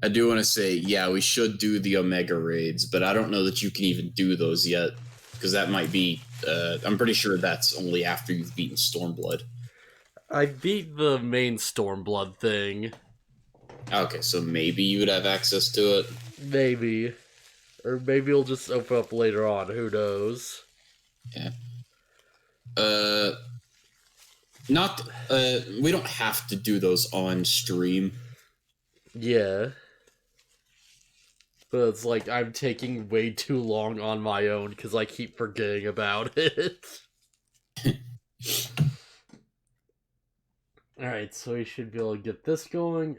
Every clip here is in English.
I do want to say, yeah, we should do the Omega raids, but I don't know that you can even do those yet, because that might be. I'm pretty sure that's only after you've beaten Stormblood. I beat the main Stormblood thing. Okay, so maybe you would have access to it. Maybe. Or maybe it'll just open up later on, who knows? Yeah. Uh, not. We don't have to do those on stream. Yeah. But it's like I'm taking way too long on my own because I keep forgetting about it. Alright, so we should be able to get this going.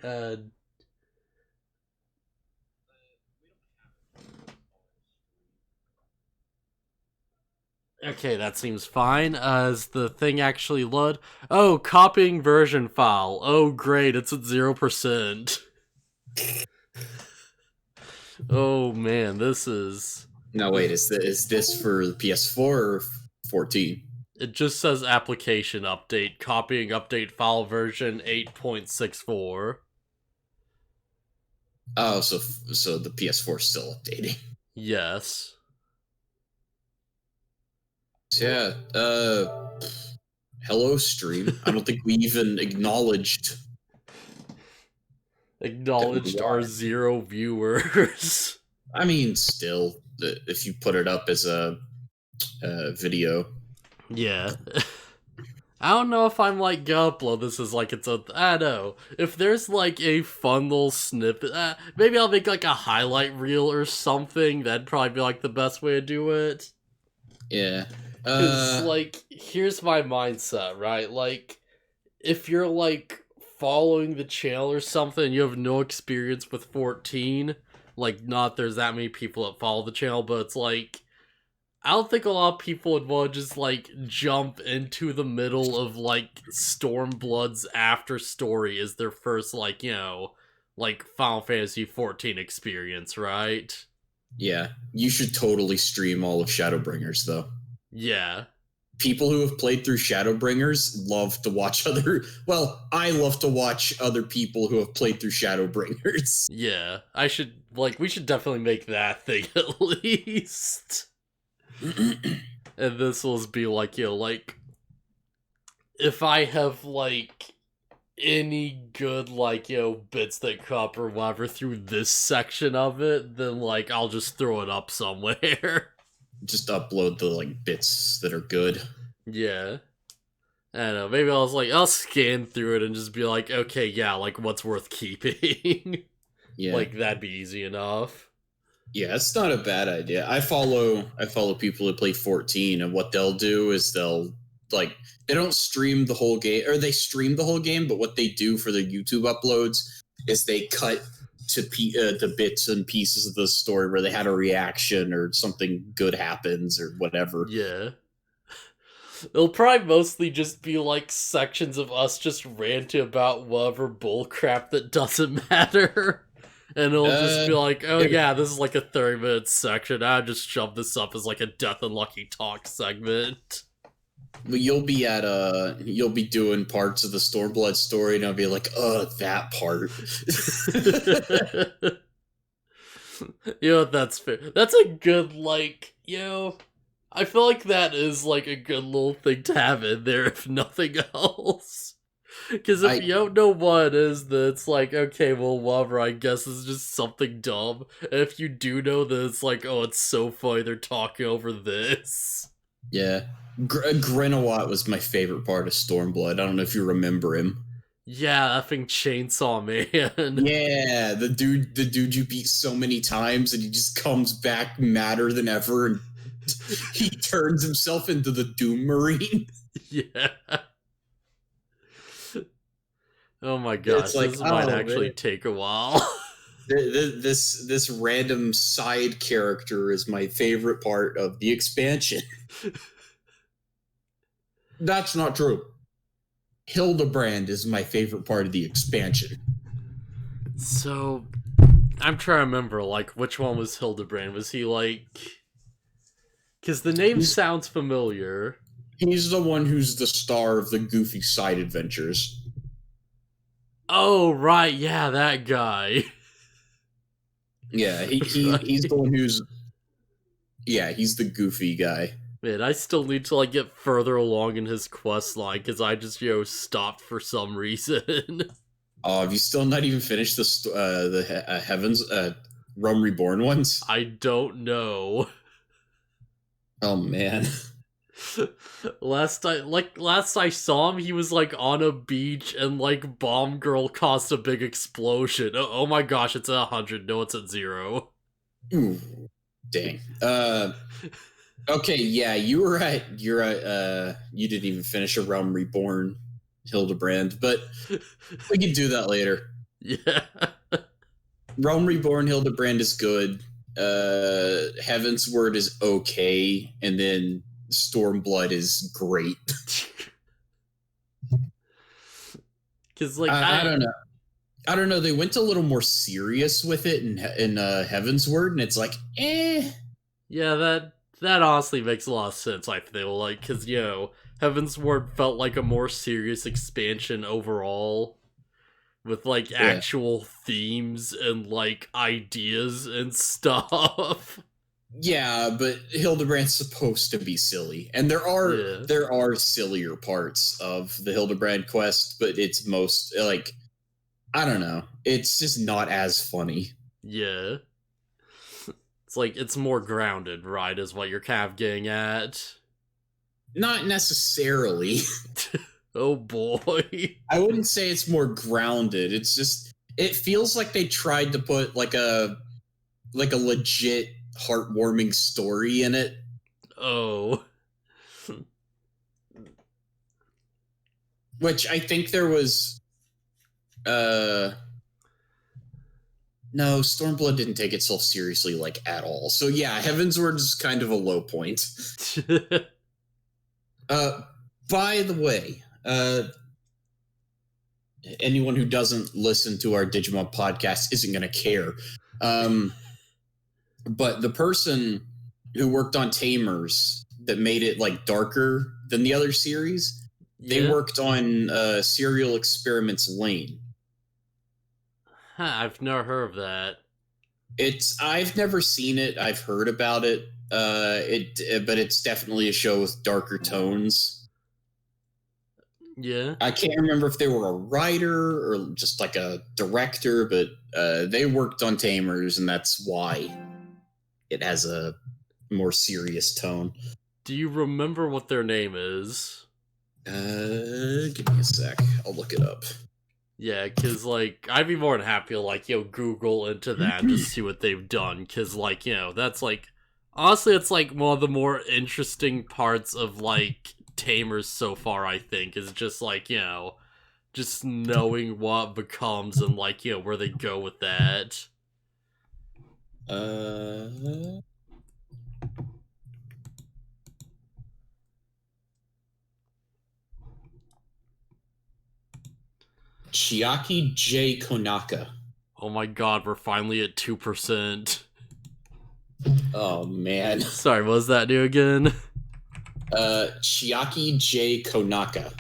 Okay, that seems fine. Is the thing actually load? Oh, copying version file. Oh, great, it's at 0%. Oh man, this is... No, wait, is this for the PS4 or 14? It just says application update, copying update file version 8.64. Oh, so the PS4 is still updating. Yes. Yeah, hello stream. I don't think we even acknowledged that we Acknowledged our are. 0 viewers. I mean, still, if you put it up as a video. Yeah. I don't know if I'm like gonna upload this as like it's a... I don't know. If there's like a fun little snippet, maybe I'll make like a highlight reel or something. That'd probably be like the best way to do it. Yeah. Cause like, here's my mindset, right? Like, if you're like following the channel or something and you have no experience with 14, like not there's that many people that follow the channel, but it's like I don't think a lot of people would want to just like jump into the middle of like Stormblood's after story as their first like, like Final Fantasy 14 experience, right? Yeah, you should totally stream all of Shadowbringers, though. Yeah. People who have played through Shadowbringers love to watch other... Well, I love to watch other people who have played through Shadowbringers. Yeah. We should definitely make that thing at least. And this will be like, like, if I have, like, any good, like, bits that come up or whatever through this section of it, then, like, I'll just throw it up somewhere. Just upload the, like, bits that are good. Yeah. I don't know, maybe I'll scan through it and just be like, okay, yeah, like, what's worth keeping? Yeah. Like, that'd be easy enough. Yeah, it's not a bad idea. I follow people who play 14, and what they'll do is they don't stream the whole game, or they stream the whole game, but what they do for their YouTube uploads is they cut to bits and pieces of the story where they had a reaction or something good happens or whatever. Yeah. It'll probably mostly just be like sections of us just ranting about whatever bullcrap that doesn't matter. And it'll just be like, oh yeah, this is like a 30-minute section. I just shove this up as like a Death and Lucky Talk segment. You'll be doing parts of the Stormblood story, and I'll be like, that part. That's fair. That's a good, like, I feel like that is like a good little thing to have in there, if nothing else. Because if you don't know what it is, then it's like, okay, well, whatever, I guess it's just something dumb. And if you do know, then it's like, oh, it's so funny they're talking over this. Yeah. Grenawat was my favorite part of Stormblood. I don't know if you remember him. Yeah, effing Chainsaw Man. Yeah, the dude you beat so many times, and he just comes back madder than ever, and he turns himself into the Doom Marine. Yeah. Oh my gosh, like, this might actually take a while. This random side character is my favorite part of the expansion. That's not true. Hildebrand is my favorite part of the expansion. So, I'm trying to remember, like, which one was Hildebrand? Was he, like... Because the name sounds familiar. He's the one who's the star of the Goofy side adventures. Oh, right, yeah, that guy. Yeah, he's the one who's he's the goofy guy. Man, I still need to like get further along in his quest line because I just stopped for some reason. Oh, have you still not even finished the Heavens Realm Reborn ones? I don't know. Oh man. Last I saw him, he was like on a beach and like Bomb Girl caused a big explosion. Oh my gosh, it's at 100. No, it's at 0. Ooh, dang. Okay, yeah, you were right. You're right. You didn't even finish a Realm Reborn Hildebrand, but we can do that later. Yeah. Realm Reborn Hildebrand is good. Heaven's Word is okay, and then Stormblood is great. Because like I don't know. I don't know. They went a little more serious with it in Heaven's Word, and it's like, eh. Yeah, that honestly makes a lot of sense. I feel like because Heaven's Ward felt like a more serious expansion overall, with like actual themes and like ideas and stuff. Yeah, but Hildebrand's supposed to be silly, and there are sillier parts of the Hildebrand quest, but it's most like, I don't know, it's just not as funny. Yeah, it's like it's more grounded, right? Is what you're kind of getting at. Not necessarily. Oh boy. I wouldn't say it's more grounded. It's just, it feels like they tried to put like a legit heartwarming story in it. Oh. Which I think there was no, Stormblood didn't take itself seriously like at all. So yeah, Heavensward is kind of a low point. By the way, anyone who doesn't listen to our Digimon podcast isn't going to care. But the person who worked on Tamers that made it like darker than the other series, they worked on Serial Experiments Lane. Huh, I've never heard of that. I've never seen it. I've heard about it. But it's definitely a show with darker tones. Yeah. I can't remember if they were a writer or just like a director, but they worked on Tamers, and that's why it has a more serious tone. Do you remember what their name is? Give me a sec. I'll look it up. Yeah, because, like, I'd be more than happy to, like, Google into that and just see what they've done, because, like, that's, like, honestly, it's, like, one of the more interesting parts of, like, Tamers so far, I think, is just, like, just knowing what becomes and, like, where they go with that. Chiaki J. Konaka. Oh my god, we're finally at 2%. Oh, man. Sorry, what was that new again? Chiaki J. Konaka.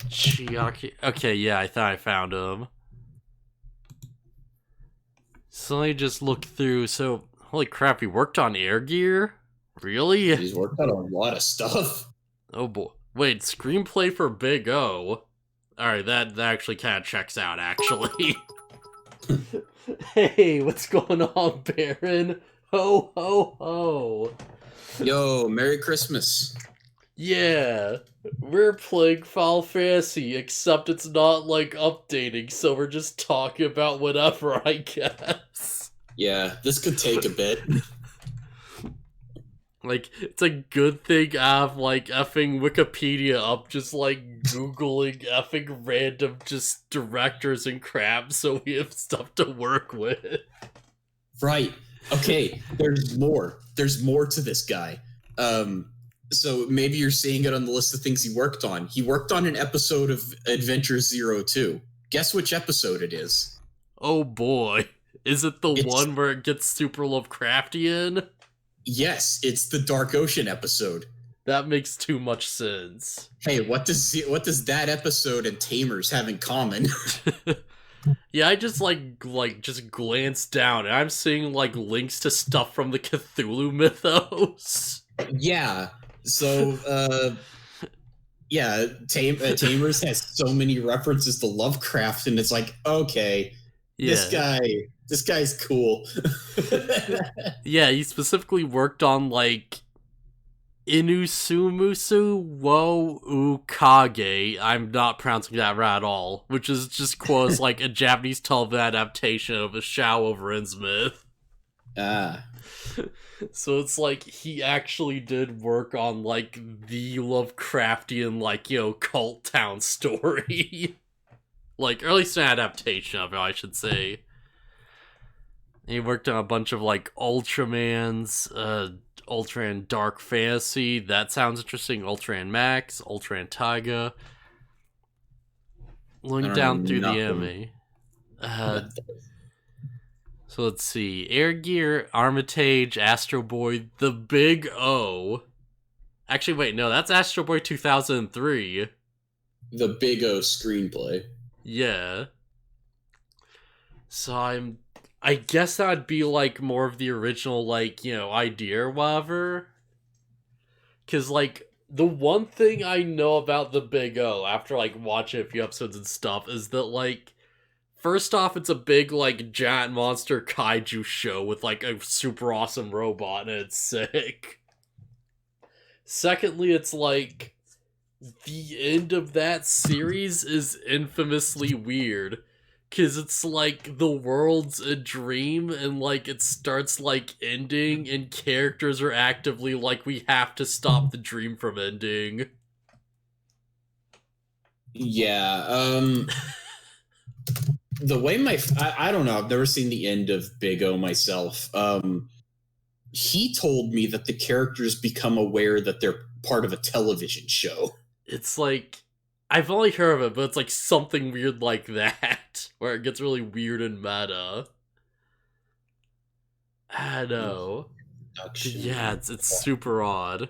Chiaki. Okay, yeah, I thought I found him. So let me just look through. So, holy crap, he worked on Air Gear? Really? He's worked on a lot of stuff. Oh boy. Wait, screenplay for Big O? Alright, that actually kind of checks out, actually. Hey, what's going on, Baron? Ho, ho, ho. Yo, Merry Christmas. Yeah, we're playing Final Fantasy, except it's not, like, updating, so we're just talking about whatever, I guess. Yeah, this could take a bit. Like, it's a good thing I have, like, effing Wikipedia up, just, like, Googling effing random just directors and crap, so we have stuff to work with. Right. Okay, there's more. There's more to this guy. So maybe you're seeing it on the list of things he worked on. He worked on an episode of Adventure 02. Guess which episode it is? Oh boy. Is it the one where it gets super Lovecraftian? Yes, it's the Dark Ocean episode. That makes too much sense. Hey, what does that episode and Tamers have in common? Yeah, I just just glance down and I'm seeing like links to stuff from the Cthulhu mythos. Yeah. So, yeah, Tamers has so many references to Lovecraft, and it's like, okay, Yeah. this guy's cool. Yeah, he specifically worked on like Inusumusu wo Ukage. I'm not pronouncing that right at all, which is just quotes like a Japanese television adaptation of a Shao over Innsmouth. Ah. So it's like he actually did work on like the Lovecraftian like, cult town story. Like, or at least an adaptation of it, I should say. He worked on a bunch of like Ultramans, Ultraman Dark Fantasy. That sounds interesting. Ultraman Max, Ultraman Taiga. Looking down through the anime. So let's see. Air Gear, Armitage, Astro Boy, The Big O. Actually, wait, no, that's Astro Boy 2003. The Big O screenplay. Yeah. So I guess that would be like more of the original, like, idea or whatever. Because, like, the one thing I know about The Big O after, like, watching a few episodes and stuff is that, like, first off, it's a big, like, giant monster kaiju show with, like, a super awesome robot, and it's sick. Secondly, it's, like, the end of that series is infamously weird. Because it's like the world's a dream and like it starts like ending and characters are actively like we have to stop the dream from ending. Yeah, the way I don't know, I've never seen the end of Big O myself. He told me that the characters become aware that they're part of a television show. It's like, I've only heard of it, but it's like something weird like that, where it gets really weird and meta. I know. Yeah, it's super odd.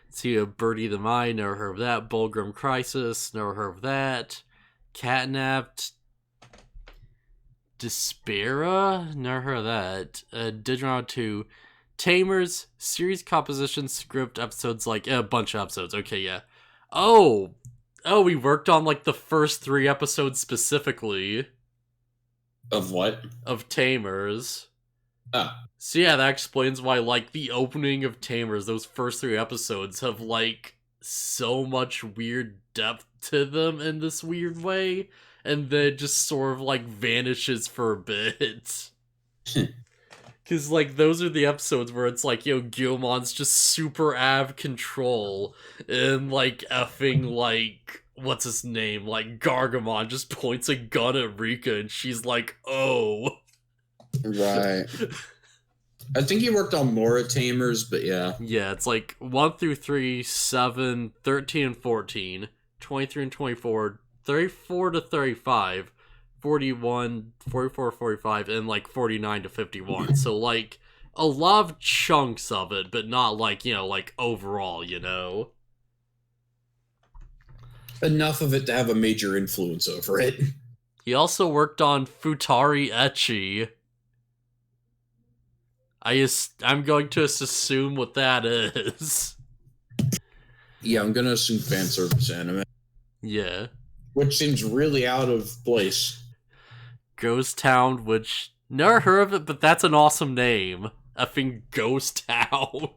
See, Birdie the Mind, never heard of that. Bulgrim Crisis, never heard of that. Catnapped. Despera, never heard of that. Digimon 2. Tamers, series composition, script, episodes, like, a bunch of episodes. Okay, yeah. Oh, we worked on, like, the first 3 episodes specifically. Of what? Of Tamers. Oh. So yeah, that explains why, like, the opening of Tamers, those first 3 episodes have, like, so much weird depth to them in this weird way, and then just sort of, like, vanishes for a bit. Because, like, those are the episodes where it's like, Guilmon's just super av control, and, like, effing, like, what's his name? Like, Gargamon just points a gun at Rika, and she's like, oh. Right. I think he worked on more at Tamers, but yeah. Yeah, it's like 1 through 3, 7, 13 and 14, 23 and 24, 34 to 35, 41, 44, 45, and like 49 to 51. So like a lot of chunks of it, but not like, like overall, Enough of it to have a major influence over it. He also worked on Futari Ecchi. I'm going to assume what that is. Yeah, I'm gonna assume fan service anime. Yeah. Which seems really out of place. Ghost Town, which never heard of it, but that's an awesome name. Effing Ghost Town.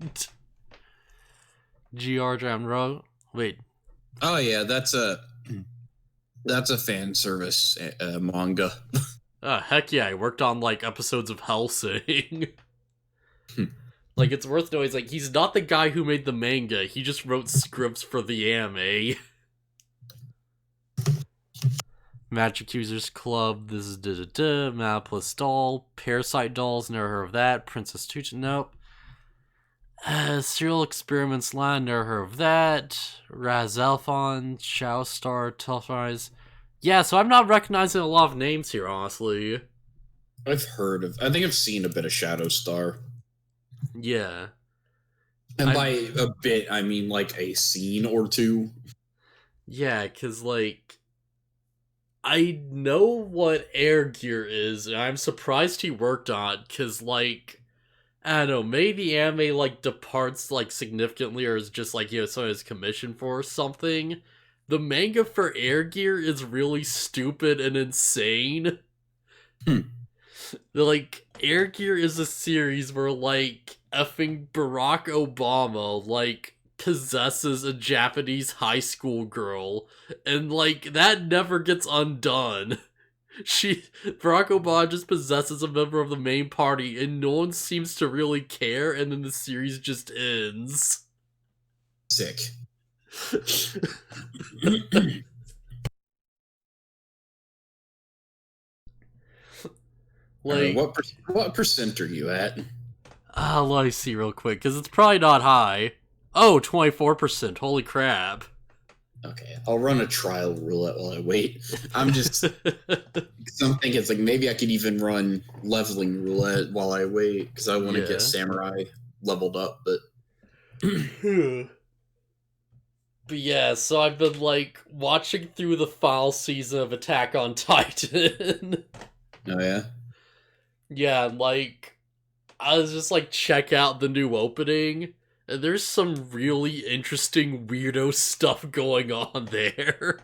GR Jamro. Wait. Oh yeah, that's a fan service manga. Heck yeah, I worked on like episodes of Hellsing. Like, it's worth knowing, like, he's not the guy who made the manga, he just wrote scripts for the anime. Magic Users Club, this is Maples Doll, Parasite Dolls, never heard of that, Princess Tucci, nope. Serial Experiments Land, never heard of that, Razelphon, Showstar, Telfrise. Yeah, so I'm not recognizing a lot of names here, honestly. I think I've seen a bit of Shadow Star. Yeah. And by a bit, I mean like a scene or two. Yeah, because, like, I know what air gear is, and I'm surprised he worked on it, because, like, I don't know, maybe the anime, like, departs, like, significantly, or is just, like, someone is commissioned for or something. The manga for air gear is really stupid and insane. Hmm. Like, air gear is a series where, like, effing Barack Obama, like, possesses a Japanese high school girl, and, like, that never gets undone. Barack Obama just possesses a member of the main party, and no one seems to really care, and then the series just ends. Sick. Like, what percent are you at? let me see real quick, because it's probably not high. Oh, 24%. Holy crap. Okay, I'll run a trial roulette while I wait. I'm thinking it's like maybe I could even run leveling roulette while I wait because I want to get samurai leveled up, but but yeah, so I've been like watching through the final season of Attack on Titan. oh yeah. Yeah, like I was just like check out the new opening, and there's some really interesting weirdo stuff going on there.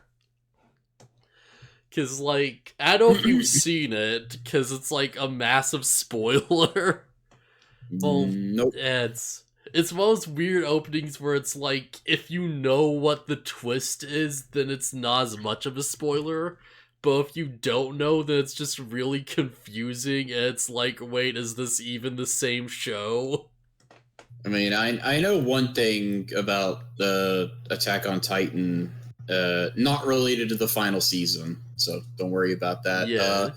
Cause like I don't know if you've seen it, cause it's like a massive spoiler. Well, Nope. it's one of those weird openings where it's like if you know what the twist is, then it's not as much of a spoiler. But if you don't know, then it's just really confusing, and it's like, wait, is this even the same show? I mean, I know one thing about the Attack on Titan, not related to the final season, so don't worry about that. Yeah.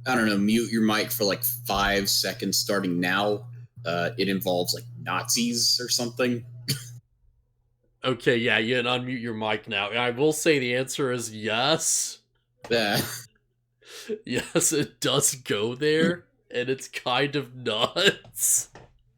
I don't know, mute your mic for like 5 seconds starting now. It involves like Nazis or something. Okay, yeah, you can unmute your mic now. And I will say the answer is yes. Yeah. Yes, it does go there, and it's kind of nuts.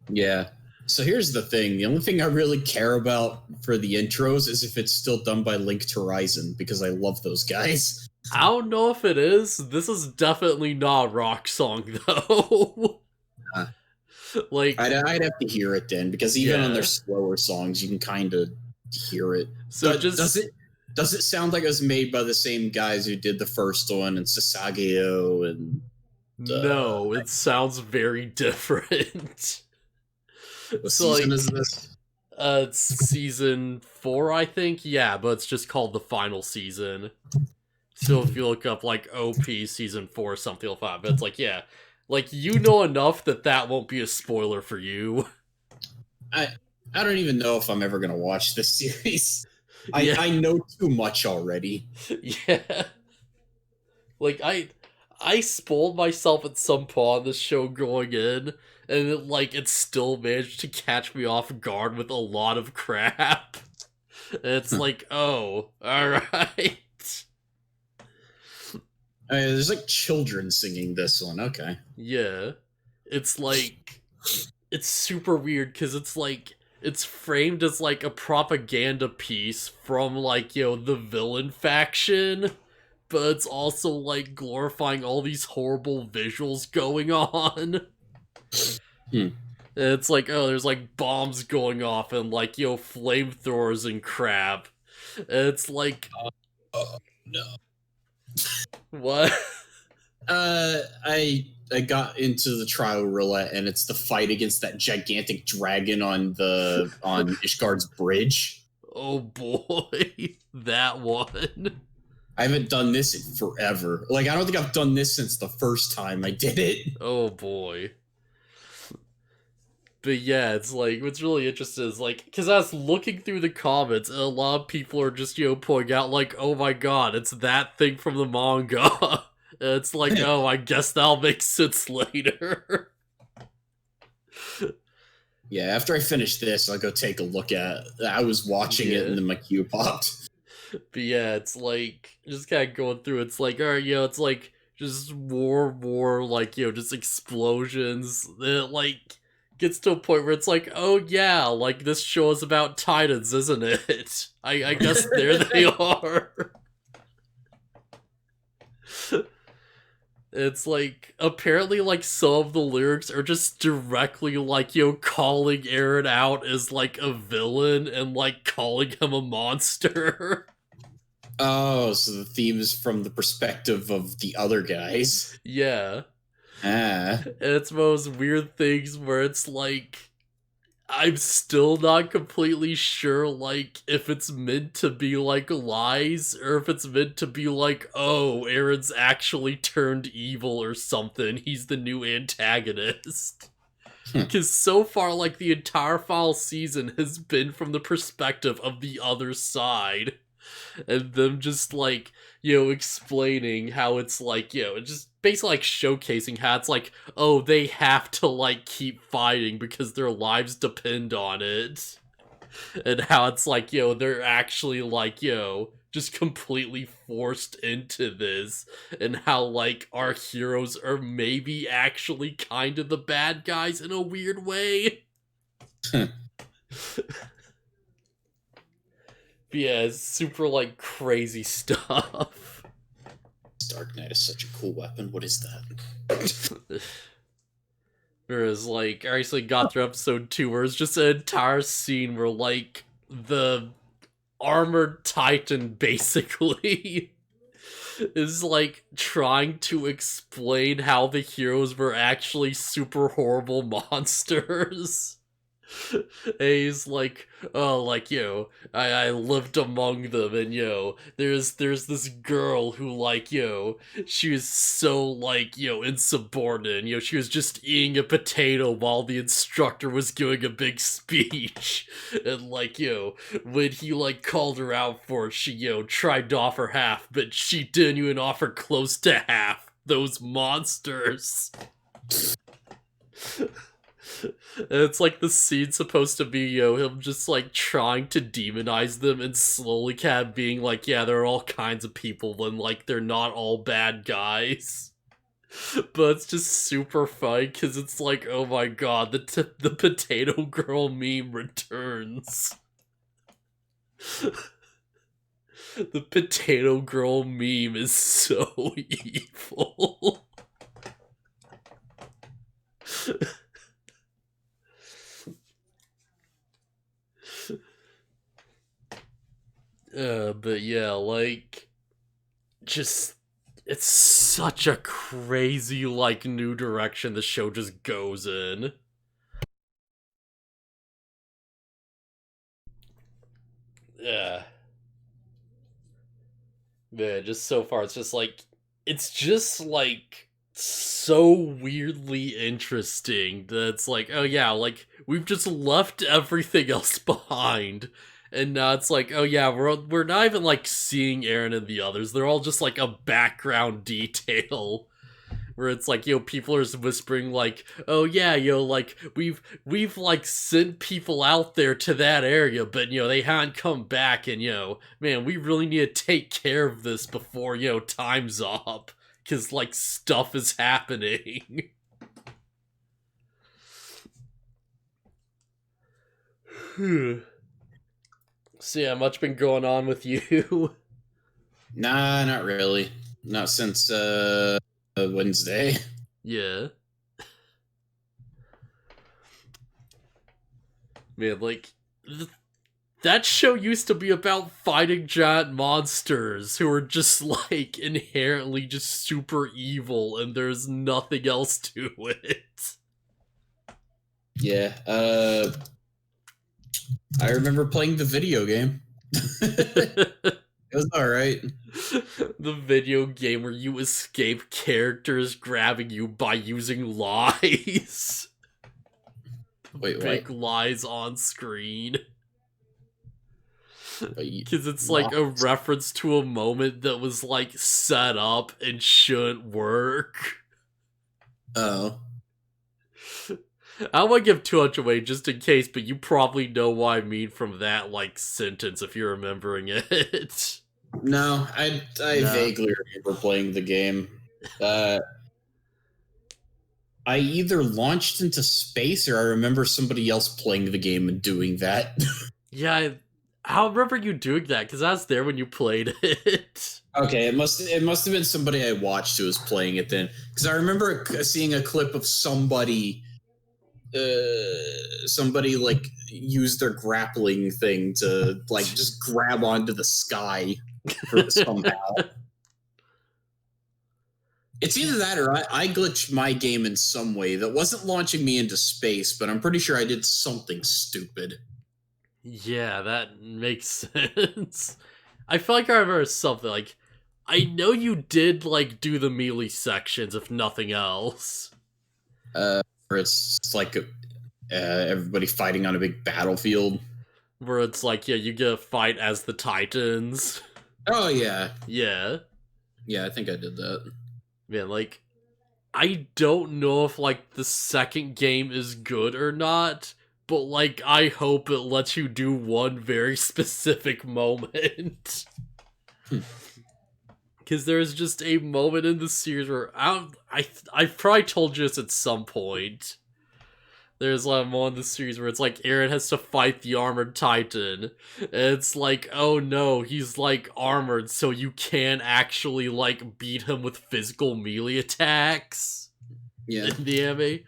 Yeah. So here's the thing. The only thing I really care about for the intros is if it's still done by Link to Horizon, because I love those guys. I don't know if it is. This is definitely not a rock song, though. Like, I'd have to hear it then, because even on their slower songs, you can kind of hear it. So does it sound like it was made by the same guys who did the first one and Sasageo and? No, it sounds very different. What season is this? It's season 4, I think. Yeah, but it's just called the final season. So if you look up like OP season 4 something like that, it's like, yeah, like you know enough that won't be a spoiler for you. I don't even know if I'm ever gonna watch this series. I know too much already. Yeah. Like I spoiled myself at some point on this show going in, and it still managed to catch me off guard with a lot of crap. And it's like, oh, alright. There's like children singing this one. Okay. Yeah. It's like it's super weird because it's like it's framed as like a propaganda piece from like, the villain faction, but it's also like glorifying all these horrible visuals going on. And it's like, oh, there's like bombs going off and like, flamethrowers and crap. And it's like, no. What? I got into the trial roulette, and it's the fight against that gigantic dragon on Ishgard's bridge. Oh boy, that one. I haven't done this in forever. Like, I don't think I've done this since the first time I did it. Oh boy. But yeah, it's like, what's really interesting is like, because I was looking through the comments, and a lot of people are just, pointing out, like, oh my god, it's that thing from the manga. And it's like, oh, I guess that'll make sense later. Yeah, after I finish this, I'll go take a look at it. I was watching it, and then my queue popped. But yeah, it's like, just kind of going through, it's like, alright, it's like, just war, like, just explosions. Like, gets to a point where it's like, oh yeah, like this show is about Titans, isn't it? I guess there they are. It's like, apparently, like, some of the lyrics are just directly, like, calling Aaron out as, like, a villain and, like, calling him a monster. Oh, so the theme is from the perspective of the other guys. Yeah. Ah. And it's one of those weird things where it's like, I'm still not completely sure, like, if it's meant to be, like, lies, or if it's meant to be, like, oh, Aaron's actually turned evil or something. He's the new antagonist. Because so far, like, the entire final season has been from the perspective of the other side. And them just, like, explaining how it's like, just basically like showcasing how it's like, oh, they have to, like, keep fighting because their lives depend on it. And how it's like, they're actually, like, just completely forced into this. And how, like, our heroes are maybe actually kind of the bad guys in a weird way. But yeah, it's super, like, crazy stuff. Dark Knight is such a cool weapon. What is that? Whereas, like, I recently got through episode 2 where it's just an entire scene where, like, the armored titan, basically, is, like, trying to explain how the heroes were actually super horrible monsters. And he's like, oh, like, I lived among them, and, there's this girl who, like, she was so, like, insubordinate, she was just eating a potato while the instructor was giving a big speech, and, like, when he, like, called her out for it, she, tried to offer half, but she didn't even offer close to half. Those monsters. And it's like the scene's supposed to be, him just like trying to demonize them and slowly kind of being like, yeah, there are all kinds of people and like they're not all bad guys. But it's just super funny because it's like, oh my god, the potato girl meme returns. The potato girl meme is so evil. But yeah, like, just, it's such a crazy, like, new direction the show just goes in. Yeah. Man, just so far, it's just, like, so weirdly interesting that it's like, oh yeah, like, we've just left everything else behind. And now it's like, oh yeah, we're not even, like, seeing Erin and the others. They're all just, like, a background detail. Where it's like, people are whispering like, oh yeah, like, we've like sent people out there to that area, but they haven't come back, and man, we really need to take care of this before time's up, because like stuff is happening. So yeah, much been going on with you? Nah, not really. Not since Wednesday. Yeah. Man, like, that show used to be about fighting giant monsters who are just, like, inherently just super evil, and there's nothing else to it. Yeah, I remember playing the video game. It was alright. The video game where you escape characters grabbing you by using lies. Wait, Big what? lies on screen. Wait, Because it's like a reference to a moment that was like set up and shouldn't work. Oh. I don't want to give too much away just in case, but you probably know what I mean from that like sentence if you're remembering it. No, I vaguely remember playing the game. I either launched into space or I remember somebody else playing the game and doing that. Yeah, I remember you doing that because I was there when you played it. Okay, it must have been somebody I watched who was playing it then, because I remember seeing a clip of somebody like use their grappling thing to like just grab onto the sky somehow. It's either that or I glitched my game in some way that wasn't launching me into space, but I'm pretty sure I did something stupid. Yeah, that makes sense. I feel like I remember something like I know you did like do the melee sections if nothing else. Where it's like everybody fighting on a big battlefield. Where it's like, yeah, you get to fight as the Titans. Oh yeah, Yeah. yeah, I think I did that. Man, like I don't know if like the second game is good or not, but like I hope it lets you do one very specific moment. Because there's just a moment in the series where I've probably told you this at some point. There's like one in the series where it's like Erin has to fight the armored titan. And it's like, oh no, he's like armored, so you can't actually like beat him with physical melee attacks. Yeah. In the anime.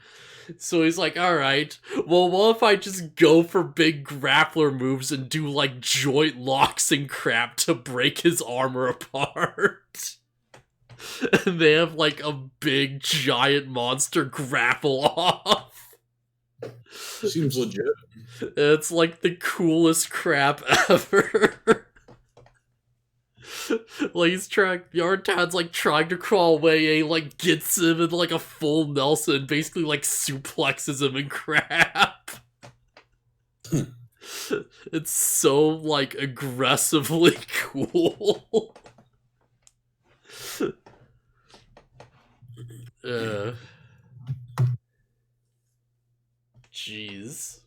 So he's like, alright, well, what if I just go for big grappler moves and do like joint locks and crap to break his armor apart? And they have like a big giant monster grapple off. Seems legit. It's like the coolest crap ever. Like he's trying, Yarntown's like trying to crawl away, and he like gets him in like a full Nelson, basically like suplexes him and crap. It's so like aggressively cool. Jeez.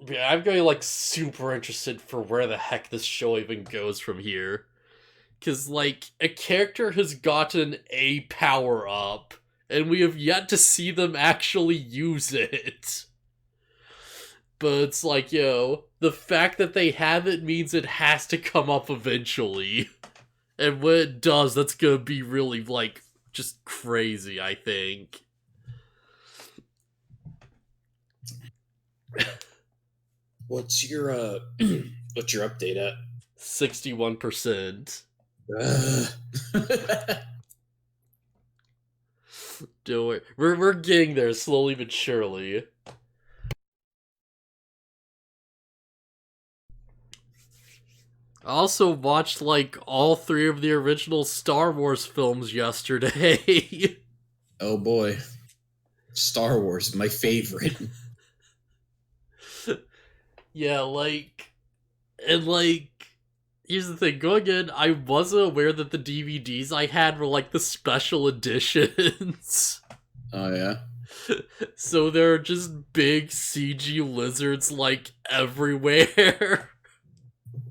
Yeah, I'm going like super interested for where the heck this show even goes from here. Cause like a character has gotten a power up, and we have yet to see them actually use it. But it's like, yo, the fact that they have it means it has to come up eventually. And when it does, that's gonna be really like just crazy, I think. What's your update at? 61%. Don't worry. We're getting there slowly but surely. I also watched like all 3 of the original Star Wars films yesterday. Oh boy. Star Wars, my favorite. Yeah, like, and like, here's the thing, going in, I wasn't aware that the DVDs I had were like the special editions. Oh yeah. So there are just big CG lizards like everywhere.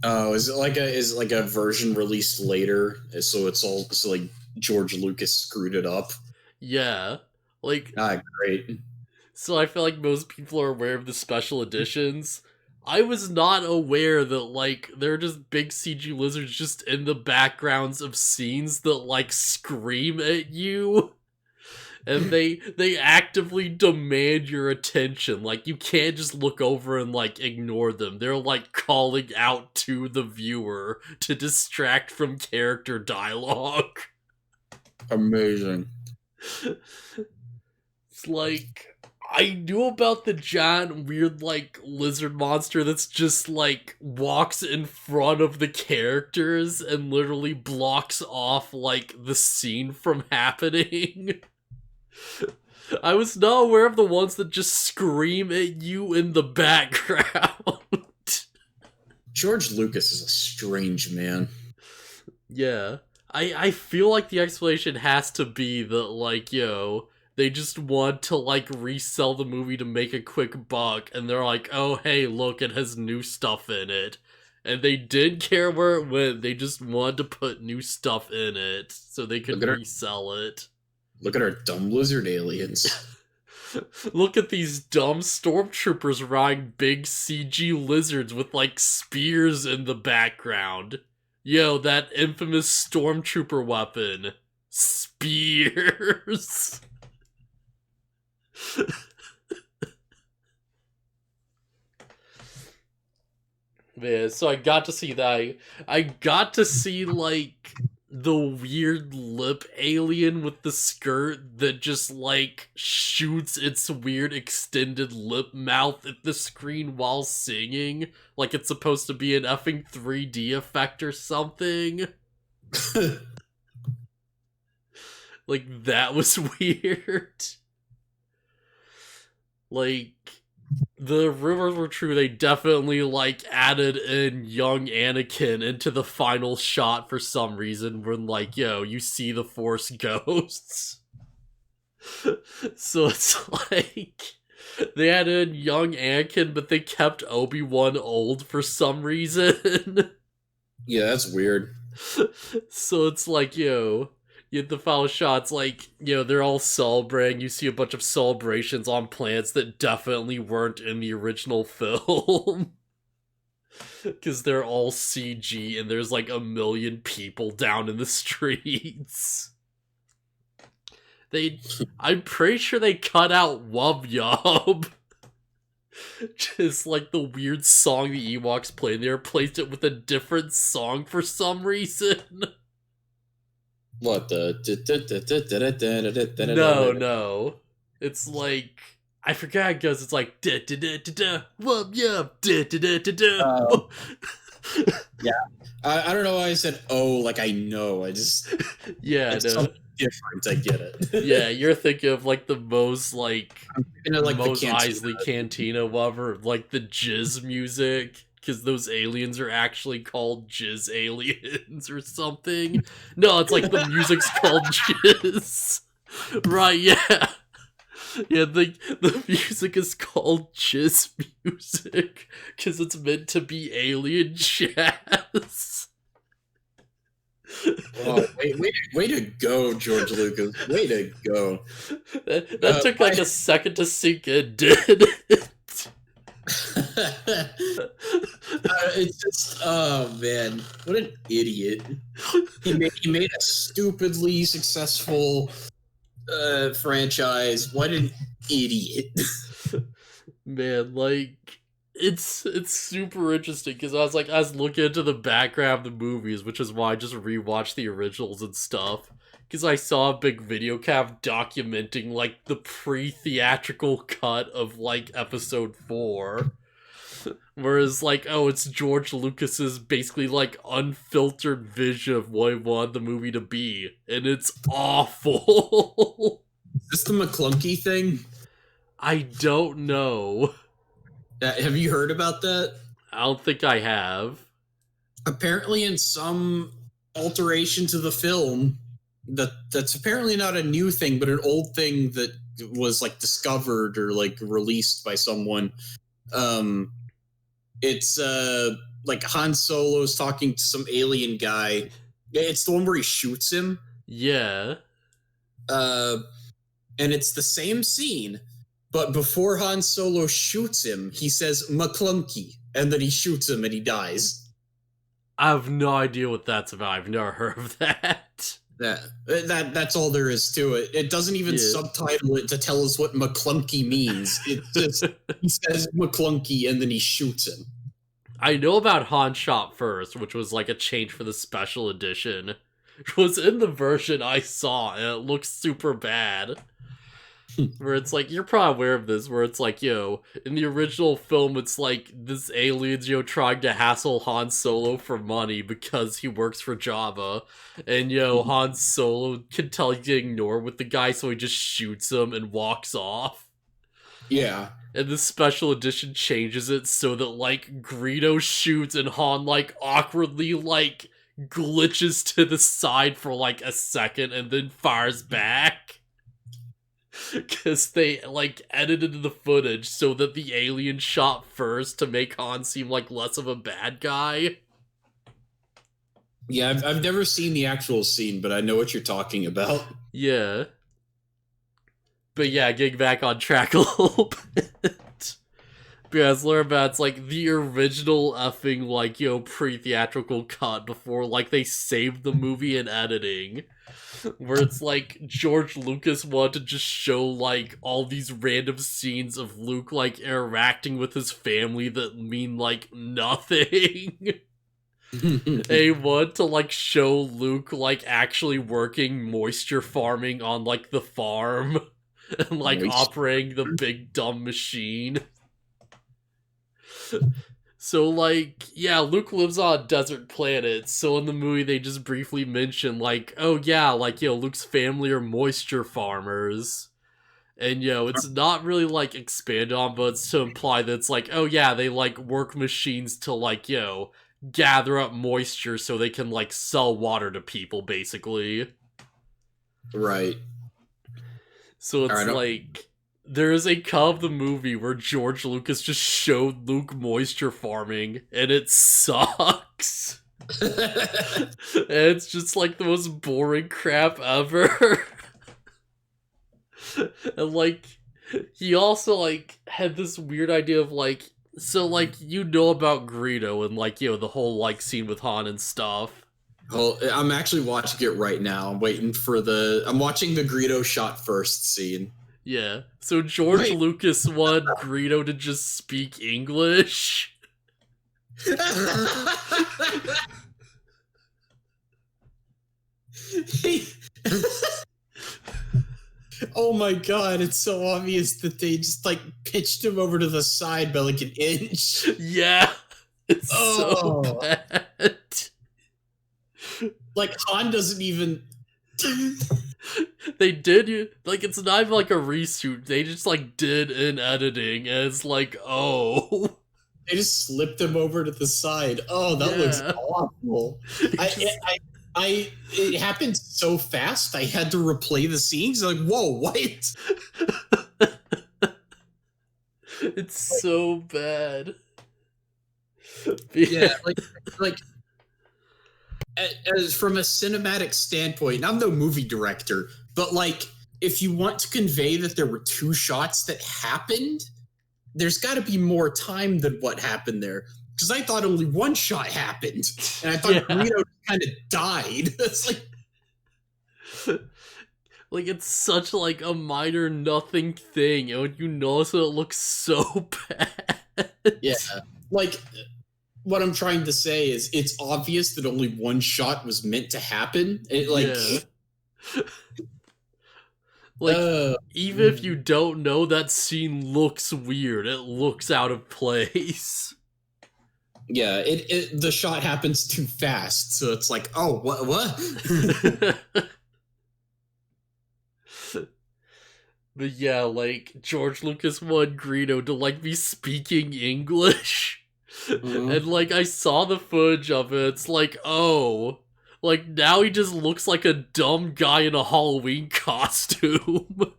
Oh, is it like a version released later? So it's all so like George Lucas screwed it up. Yeah. Like, Great. so I feel like most people are aware of the special editions. I was not aware that, like, there are just big CG lizards just in the backgrounds of scenes that, like, scream at you. And they actively demand your attention. Like, you can't just look over and, like, ignore them. They're, like, calling out to the viewer to distract from character dialogue. Amazing. It's like, I knew about the giant weird like lizard monster that's just like walks in front of the characters and literally blocks off like the scene from happening. I was not aware of the ones that just scream at you in the background. George Lucas is a strange man. Yeah. I feel like the explanation has to be that like, yo, they just want to, like, resell the movie to make a quick buck, and they're like, oh, hey, look, it has new stuff in it. And they didn't care where it went, they just wanted to put new stuff in it, so they could resell it. Look at our dumb lizard aliens. Look at these dumb stormtroopers riding big CG lizards with, like, spears in the background. Yo, that infamous stormtrooper weapon. Spears. Man, so I got to see that. I got to see, like, the weird lip alien with the skirt that just, like, shoots its weird extended lip mouth at the screen while singing. Like it's supposed to be an effing 3D effect or something. Like, that was weird. Like, the rumors were true. They definitely, like, added in young Anakin into the final shot for some reason when, like, yo, you see the Force ghosts. So it's like, they added in young Anakin, but they kept Obi-Wan old for some reason. Yeah, that's weird. So it's like, yo, you get the final shots, like, you know, they're all celebrating. You see a bunch of celebrations on planets that definitely weren't in the original film. Because they're all CG and there's like 1 million people down in the streets. I'm pretty sure they cut out Wub Yub. Just like the weird song the Ewoks played. They replaced it with a different song for some reason. What the? No. It's like, I forget how it goes. It's like wub yup Yeah, I don't know why I said like I know. I just it's something different. I get it. Yeah, you're thinking of like the most like I'm thinking of like Mos the Eisley Cantina lover, like the jizz music. Because those aliens are actually called jizz aliens or something. No, it's like the music's called jizz. Right, yeah. Yeah, the music is called jizz music because it's meant to be alien jazz. Oh, way to go, George Lucas. Way to go. That took like a second to sink in, did it? It's just, oh man, what an idiot. He made a stupidly successful franchise. What an idiot. Man, like, it's super interesting because I was looking into the background of the movies, which is why I just rewatched the originals and stuff. Because I saw a big video cast documenting like the pre-theatrical cut of like episode 4. Whereas, like, oh, it's George Lucas's basically, like, unfiltered vision of what he wanted the movie to be. And it's awful. Is this the McClunky thing? I don't know. Have you heard about that? I don't think I have. Apparently in some alteration to the film, that's apparently not a new thing, but an old thing that was, like, discovered or, like, released by someone. It's like Han Solo's talking to some alien guy. It's the one where he shoots him. Yeah. And it's the same scene, but before Han Solo shoots him, he says McClunky, and then he shoots him and he dies. I have no idea what that's about. I've never heard of that. That's all there is to it. It doesn't even subtitle it to tell us what McClunky means. It just he says McClunky and then he shoots him. I know about Han Shot First, which was like a change for the special edition. It was in the version I saw, and it looks super bad. Where it's like, you're probably aware of this, where it's like, yo, in the original film, it's like, this alien's, trying to hassle Han Solo for money because he works for Jabba. And, Han Solo can tell he's getting ignored with the guy, so he just shoots him and walks off. Yeah. And the special edition changes it so that, like, Greedo shoots and Han, like, awkwardly, like, glitches to the side for, like, a second and then fires back. Because they, like, edited the footage so that the alien shot first to make Han seem like less of a bad guy. Yeah, I've never seen the actual scene, but I know what you're talking about. Yeah. But yeah, getting back on track a little bit. Because learn about it's like the original effing like, pre-theatrical cut before like they saved the movie in editing. Where it's like George Lucas wanted to just show like all these random scenes of Luke like interacting with his family that mean like nothing. They want to like show Luke like actually working moisture farming on like the farm and like operating the big dumb machine. So, like, yeah, Luke lives on a desert planet, so in the movie they just briefly mention, like, oh yeah, like, Luke's family are moisture farmers. And, it's not really, like, expanded on, but it's to imply that it's like, oh yeah, they, like, work machines to, like, gather up moisture so they can, like, sell water to people, basically. Right. So it's like... There is a cut of the movie where George Lucas just showed Luke moisture farming, and it sucks. And it's just like the most boring crap ever. And like, he also like had this weird idea of like, so like about Greedo and like the whole like scene with Han and stuff. Well, I'm actually watching it right now. I'm watching the Greedo shot first scene. Yeah, so George Lucas wanted Greedo to just speak English. Oh my god, it's so obvious that they just like pitched him over to the side by like an inch. Yeah, it's so bad. Like Han doesn't even... They did, like, it's not even like a reshoot. They just like did in editing, and it's like, oh, they just slipped him over to the side. Oh, that looks awful. It happened so fast. I had to replay the scenes. Like, whoa, what? It's so bad. Yeah, like. As from a cinematic standpoint, I'm no movie director, but like, if you want to convey that there were two shots that happened, there's got to be more time than what happened there. Because I thought only one shot happened, and I thought Greedo kind of died. It's like it's such like a minor nothing thing, and when you notice it looks so bad. Yeah, like. What I'm trying to say is it's obvious that only one shot was meant to happen. Even if you don't know, that scene looks weird. It looks out of place. Yeah, the shot happens too fast, so it's like, oh, what? But yeah, like, George Lucas wanted Greedo to, like, be speaking English. Mm-hmm. And, like, I saw the footage of it, it's like, oh, like, now he just looks like a dumb guy in a Halloween costume.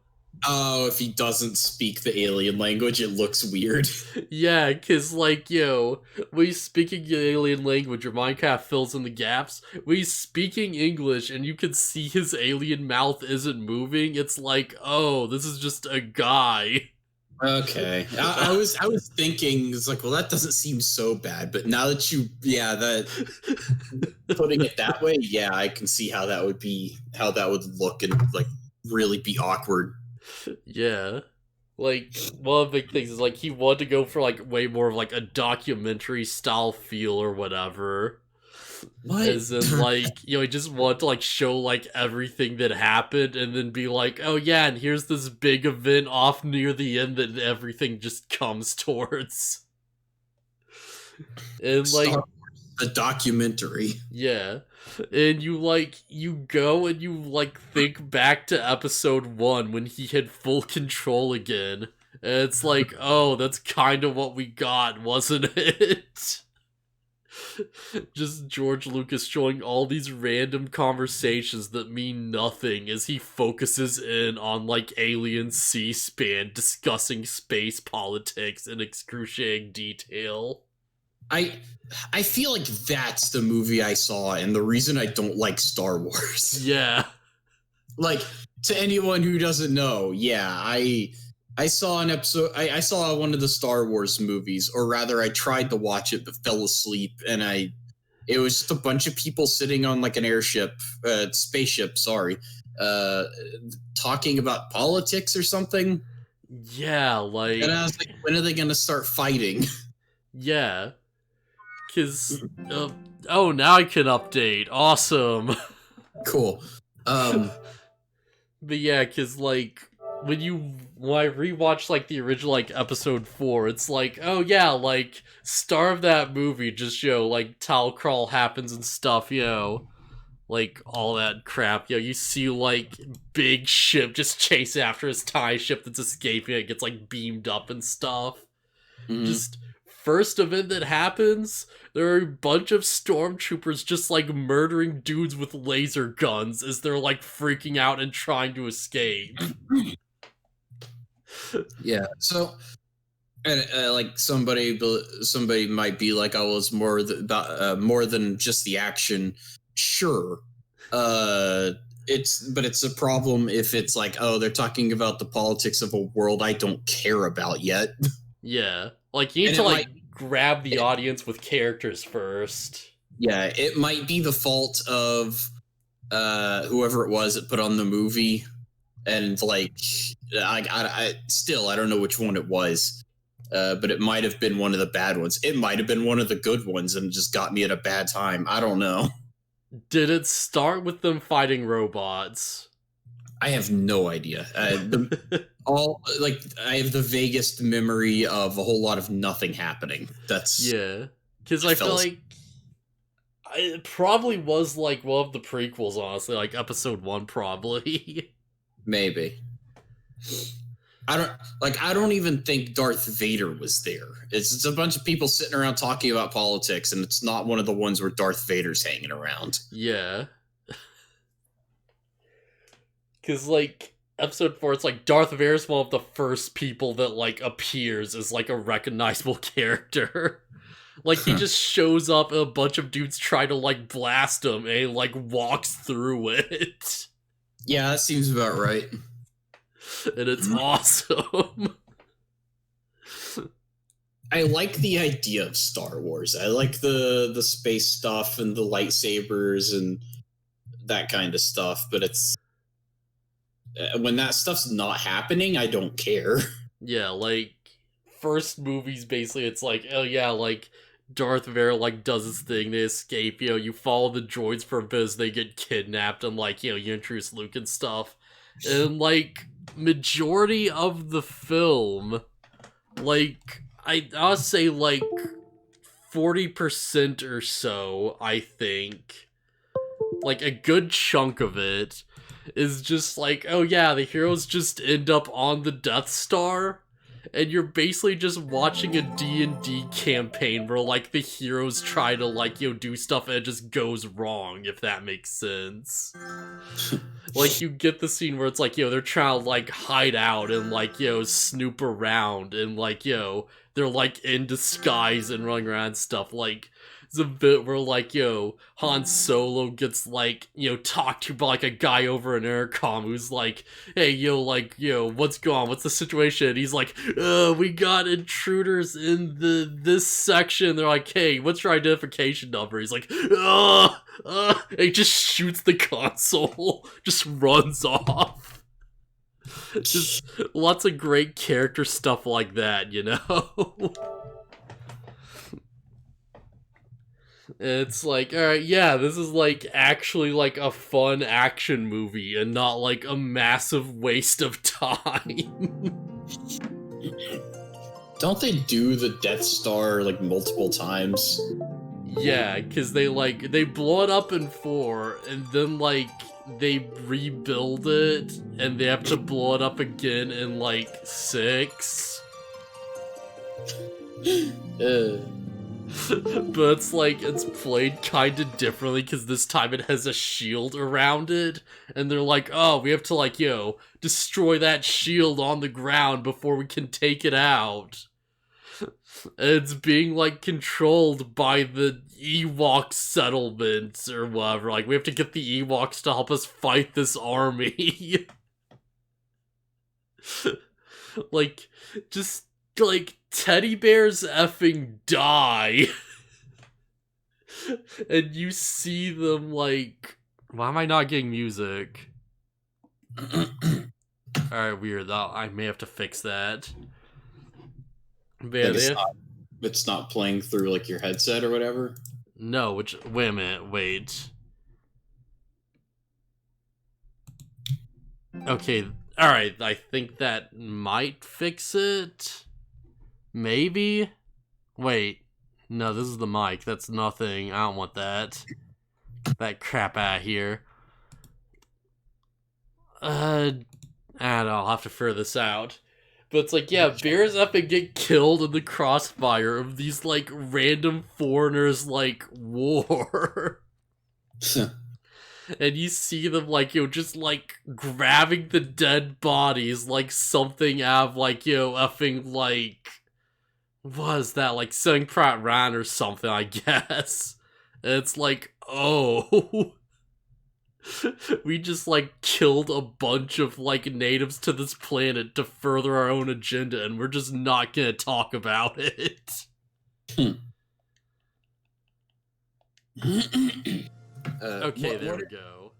Oh, if he doesn't speak the alien language, it looks weird. Yeah, because, like, when he's speaking the alien language, your Minecraft fills in the gaps. When he's speaking English and you can see his alien mouth isn't moving, it's like, oh, this is just a guy. Okay. I was thinking, it's like, well, that doesn't seem so bad, but now that putting it that way, yeah, I can see how that would look and, like, really be awkward. Yeah. Like, one of the big things is, like, he wanted to go for, like, way more of, like, a documentary style feel or whatever. What? As in, like, he just wanted to, like, show, like, everything that happened and then be like, oh yeah, and here's this big event off near the end that everything just comes towards. And, like... the documentary. Yeah. And you go and you, like, think back to episode 1 when he had full control again. And it's like, oh, that's kind of what we got, wasn't it? Just George Lucas showing all these random conversations that mean nothing as he focuses in on, like, alien C-SPAN discussing space politics in excruciating detail. I feel like that's the movie I saw, and the reason I don't like Star Wars. Yeah. Like, to anyone who doesn't know, yeah, I saw an episode. I saw one of the Star Wars movies, or rather, I tried to watch it but fell asleep, and it was just a bunch of people sitting on like an airship, spaceship, sorry, talking about politics or something. Yeah, like, and I was like, when are they going to start fighting? yeah, because oh, now I can update. Awesome. Cool. But yeah, because like when I rewatched like the original like episode 4, it's like, oh yeah, like star of that movie, just like towel crawl happens and stuff, like all that crap. You see like big ship just chase after his TIE ship that's escaping. It gets like beamed up and stuff. Just first event that happens, there are a bunch of stormtroopers just like murdering dudes with laser guns as they're like freaking out and trying to escape. Yeah. So, and like somebody might be like, "Oh, it's more more than just the action." Sure. It's a problem if it's like, oh, they're talking about the politics of a world I don't care about yet. Yeah. Like, you need to, like, grab the audience with characters first. Yeah, it might be the fault of whoever it was that put on the movie. And, like, I don't know which one it was. But it might have been one of the bad ones. It might have been one of the good ones and just got me at a bad time. I don't know. Did it start with them fighting robots? I have no idea. I have the vaguest memory of a whole lot of nothing happening. Yeah, because I feel like it probably was like one of the prequels, honestly, like episode 1, probably. Maybe. I don't even think Darth Vader was there. It's a bunch of people sitting around talking about politics, and it's not one of the ones where Darth Vader's hanging around. Yeah. Because, like, episode 4, it's like Darth Vader's one of the first people that, like, appears as, like, a recognizable character. Like, he just shows up and a bunch of dudes try to, like, blast him, and he, like, walks through it. Yeah, that seems about right. And it's awesome. I like the idea of Star Wars. I like the space stuff and the lightsabers and that kind of stuff, but it's when that stuff's not happening, I don't care. Yeah, like, first movies, basically, it's like, oh yeah, like, Darth Vader, like, does his thing, they escape, you follow the droids for a bit as they get kidnapped, and, like, you introduce Luke and stuff. And, like, majority of the film, like, I'll say, like, 40% or so, I think, like, a good chunk of it is just like, oh yeah, the heroes just end up on the Death Star, and you're basically just watching a D&D campaign where, like, the heroes try to, like, do stuff and it just goes wrong, if that makes sense. Like, you get the scene where it's like, they're trying to, like, hide out and, like, snoop around, and, like, they're, like, in disguise and running around and stuff. Like, there's a bit where, like, Han Solo gets, like, talked to by, like, a guy over an intercom who's like, hey, what's going on? What's the situation? And he's like, we got intruders in this section. They're like, hey, what's your identification number? He's like, and he just shoots the console, just runs off. Just lots of great character stuff like that, It's like, alright, yeah, this is, like, actually, like, a fun action movie and not, like, a massive waste of time. Don't they do the Death Star, like, multiple times? Yeah, because they blow it up in 4, and then, like, they rebuild it, and they have to blow it up again in, like, 6. But it's like, it's played kinda differently because this time it has a shield around it, and they're like, oh, we have to, like, destroy that shield on the ground before we can take it out. And it's being, like, controlled by the Ewok settlements or whatever. Like, we have to get the Ewoks to help us fight this army. Like, just, like, teddy bears effing die. And you see them, like... Why am I not getting music? Alright, weird. I may have to fix that. But yeah, Like it's not playing through like your headset or whatever. No, wait a minute, wait. Okay, alright, I think that might fix it. Maybe? Wait. No, this is the mic. That's nothing. I don't want that. Get that crap out of here. I don't know, I'll have to figure this out. But it's like, yeah, bears up and get killed in the crossfire of these, like, random foreigners, like, war. And you see them, like, just, like, grabbing the dead bodies like something out of, like, effing, like... What is that? Like, Sing Pratt Ran or something, I guess. And it's like, oh... We just, like, killed a bunch of, like, natives to this planet to further our own agenda, and we're just not gonna talk about it. Okay, there we go.